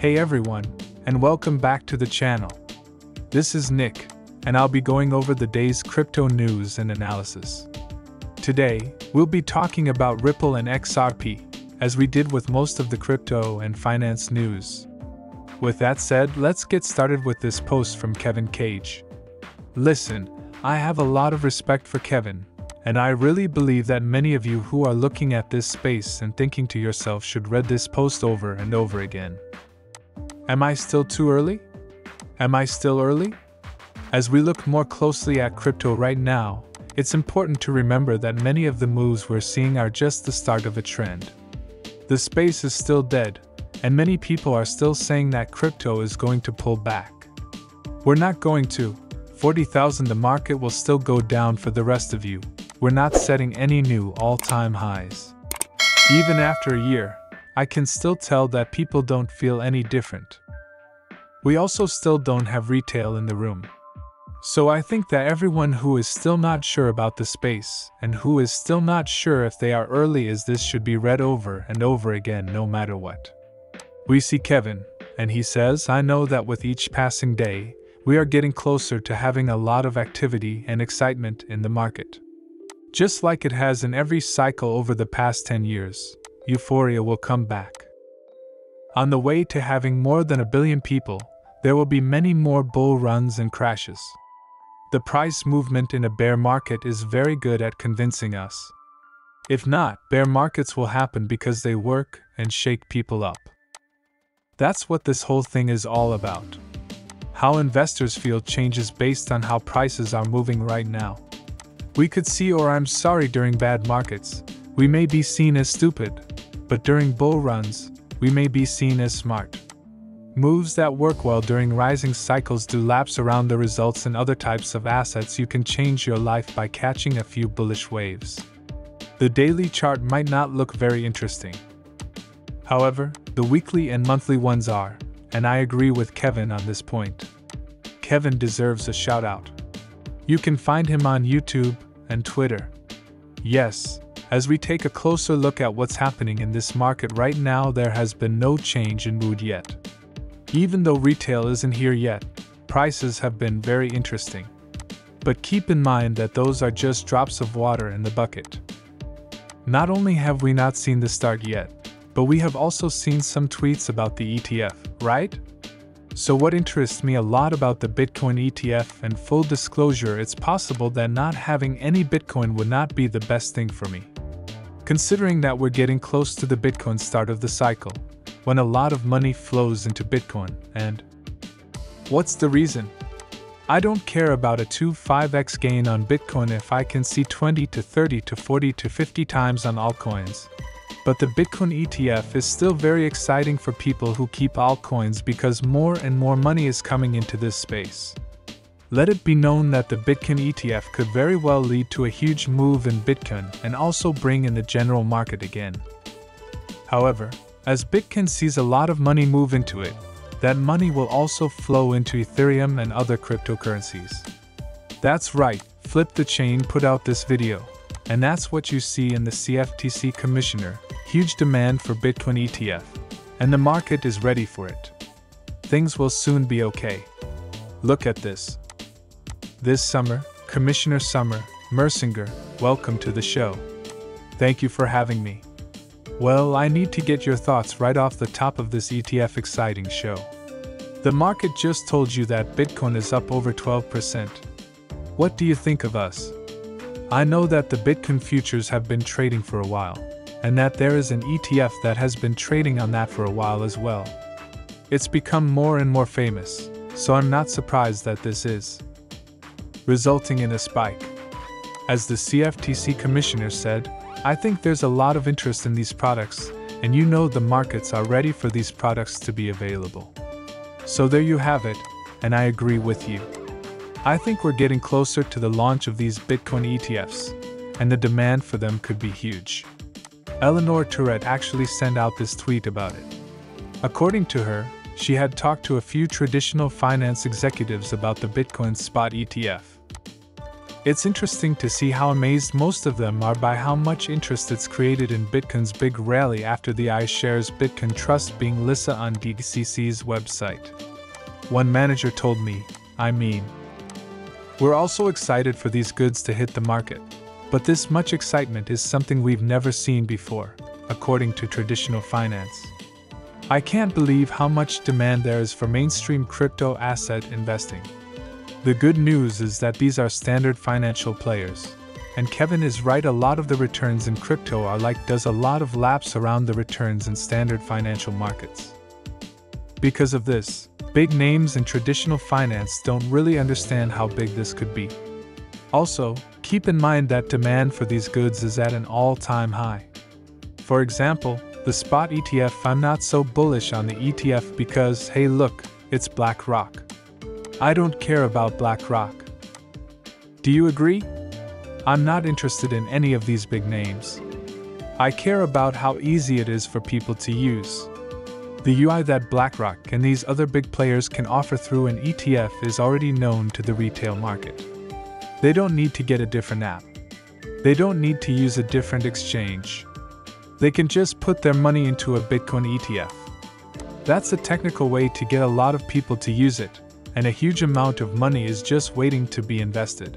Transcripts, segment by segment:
Hey everyone, and welcome back to the channel. This is Nick, and I'll be going over the day's crypto news and analysis. Today, we'll be talking about Ripple and XRP, as we did with most of the crypto and finance news. With that said, let's get started with this post from Kevin Cage. Listen, I have a lot of respect for Kevin, and I really believe that many of you who are looking at this space and thinking to yourself should read this post over and over again. Am I still too early? Am I still early? As we look more closely at crypto right now, it's important to remember that many of the moves we're seeing are just the start of a trend. The space is still dead, and many people are still saying that crypto is going to pull back. We're not going to. 40,000, the market will still go down for the rest of you. We're not setting any new all-time highs. Even after a year, I can still tell that people don't feel any different. We also still don't have retail in the room. So I think that everyone who is still not sure about the space and who is still not sure if they are early as this should be read over and over again no matter what. We see Kevin, and he says, I know that with each passing day, we are getting closer to having a lot of activity and excitement in the market. Just like it has in every cycle over the past 10 years. Euphoria will come back. On the way to having more than 1 billion people, there will be many more bull runs and crashes. The price movement in a bear market is very good at convincing us. If not, bear markets will happen because they work and shake people up. That's what this whole thing is all about. How investors feel changes based on how prices are moving right now. We could see during bad markets, we may be seen as stupid, but during bull runs, we may be seen as smart. Moves that work well during rising cycles do laps around the results in other types of assets. You can change your life by catching a few bullish waves. The daily chart might not look very interesting. However, the weekly and monthly ones are, and I agree with Kevin on this point. Kevin deserves a shout out. You can find him on YouTube and Twitter. Yes. As we take a closer look at what's happening in this market right now, there has been no change in mood yet. Even though retail isn't here yet, prices have been very interesting. But keep in mind that those are just drops of water in the bucket. Not only have we not seen the start yet, but we have also seen some tweets about the ETF, right? So what interests me a lot about the Bitcoin ETF, and full disclosure, it's possible that not having any Bitcoin would not be the best thing for me. Considering that we're getting close to the Bitcoin start of the cycle, when a lot of money flows into Bitcoin, and what's the reason? I don't care about a 2-5x gain on Bitcoin if I can see 20 to 30 to 40 to 50 times on altcoins. But the Bitcoin ETF is still very exciting for people who keep altcoins because more and more money is coming into this space. Let it be known that the Bitcoin ETF could very well lead to a huge move in Bitcoin and also bring in the general market again. However, as Bitcoin sees a lot of money move into it, that money will also flow into Ethereum and other cryptocurrencies. That's right, Flip the Chain put out this video, and that's what you see in the CFTC Commissioner, huge demand for Bitcoin ETF, and the market is ready for it. Things will soon be okay. Look at this. This summer, Commissioner Summer Mersinger, welcome to the show. Thank you for having me. Well, I need to get your thoughts right off the top of this ETF exciting show. The market just told you that Bitcoin is up over 12%. What do you think of us? I know that the Bitcoin futures have been trading for a while, and that there is an ETF that has been trading on that for a while as well. It's become more and more famous, so I'm not surprised that this is resulting in a spike. As the CFTC Commissioner said, I think there's a lot of interest in these products, and you know the markets are ready for these products to be available. So there you have it, and I agree with you. I think we're getting closer to the launch of these Bitcoin ETFs, and the demand for them could be huge. Eleanor Tourette actually sent out this tweet about it. According to her, she had talked to a few traditional finance executives about the Bitcoin spot ETF. It's interesting to see how amazed most of them are by how much interest it's created in Bitcoin's big rally after the iShares Bitcoin Trust being listed on DCC's website. One manager told me, we're also excited for these goods to hit the market, but this much excitement is something we've never seen before, according to traditional finance. I can't believe how much demand there is for mainstream crypto asset investing. The good news is that these are standard financial players. And Kevin is right, a lot of the returns in crypto are does a lot of laps around the returns in standard financial markets. Because of this, big names in traditional finance don't really understand how big this could be. Also, keep in mind that demand for these goods is at an all-time high. For example, the spot ETF, I'm not so bullish on the ETF because, hey look, it's BlackRock. I don't care about BlackRock. Do you agree? I'm not interested in any of these big names. I care about how easy it is for people to use. The UI that BlackRock and these other big players can offer through an ETF is already known to the retail market. They don't need to get a different app. They don't need to use a different exchange. They can just put their money into a Bitcoin ETF. That's a technical way to get a lot of people to use it, and a huge amount of money is just waiting to be invested.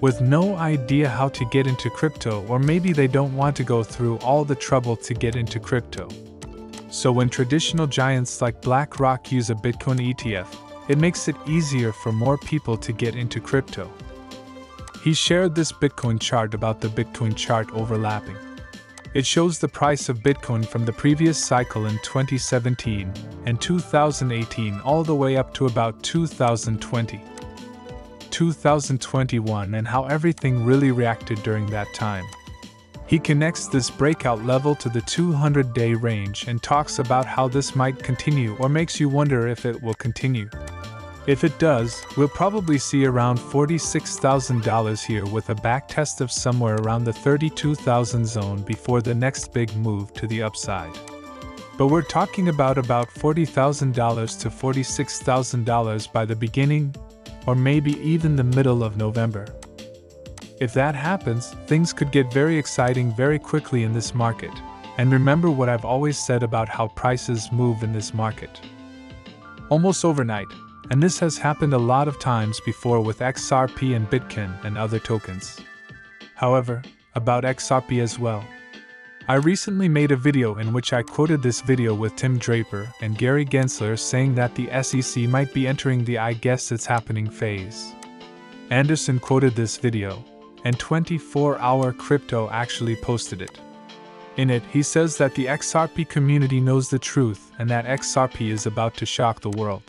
With no idea how to get into crypto, or maybe they don't want to go through all the trouble to get into crypto. So when traditional giants like BlackRock use a Bitcoin ETF, it makes it easier for more people to get into crypto. He shared this Bitcoin chart about the Bitcoin chart overlapping. It shows the price of Bitcoin from the previous cycle in 2017 and 2018 all the way up to about 2020, 2021, and how everything really reacted during that time. He connects this breakout level to the 200-day range and talks about how this might continue, or makes you wonder if it will continue. If it does, we'll probably see around $46,000 here with a backtest of somewhere around the 32,000 zone before the next big move to the upside. But we're talking about $40,000 to $46,000 by the beginning, or maybe even the middle of November. If that happens, things could get very exciting very quickly in this market. And remember what I've always said about how prices move in this market. Almost overnight. And this has happened a lot of times before with XRP and Bitcoin and other tokens. However, about XRP as well. I recently made a video in which I quoted this video with Tim Draper and Gary Gensler saying that the SEC might be entering the "I guess it's happening" phase. Anderson quoted this video, and 24-hour Crypto actually posted it. In it, he says that the XRP community knows the truth and that XRP is about to shock the world.